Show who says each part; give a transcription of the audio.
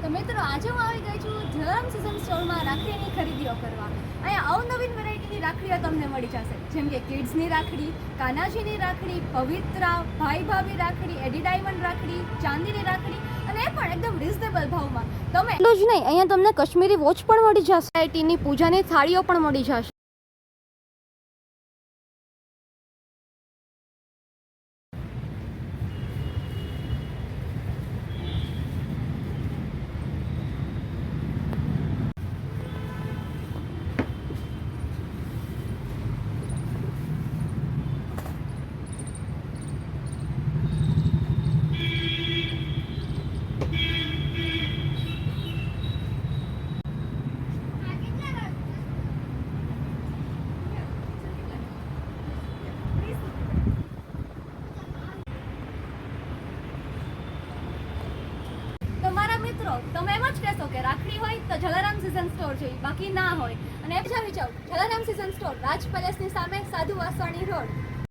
Speaker 1: તો મિત્રો આજે હું આવી ગઈ છું જલારામ સીઝન સ્ટોરમાં રાખડીની ખરીદીઓ કરવા. અહીંયા અવનવીન વેરાયટીની રાખડીઓ તમને મળી જશે, જેમ કે કિડ્સની રાખડી, કાનાજીની રાખડી, પવિત્રા, ભાઈ ભાભી રાખડી, એડી ડાયમંડ રાખડી, ચાંદીની રાખડી અને એ પણ એકદમ રિઝનેબલ ભાવમાં. તમે એટલું જ નહીં, અહીંયા તમને કાશ્મીરી વોચ પણ મળી જશે, વેરાયટીની પૂજાની થાળીઓ પણ મળી જશે. મિત્રો, તમે એમ જ કહેશો કે રાખડી હોય તો જલારામ સીઝન સ્ટોર જોઈએ, બાકી ના હોય. અને એ જ આવી જાવ જલારામ સીઝન સ્ટોર, રાજ પેલેસની સામે, સાધુ વાસવાણી રોડ.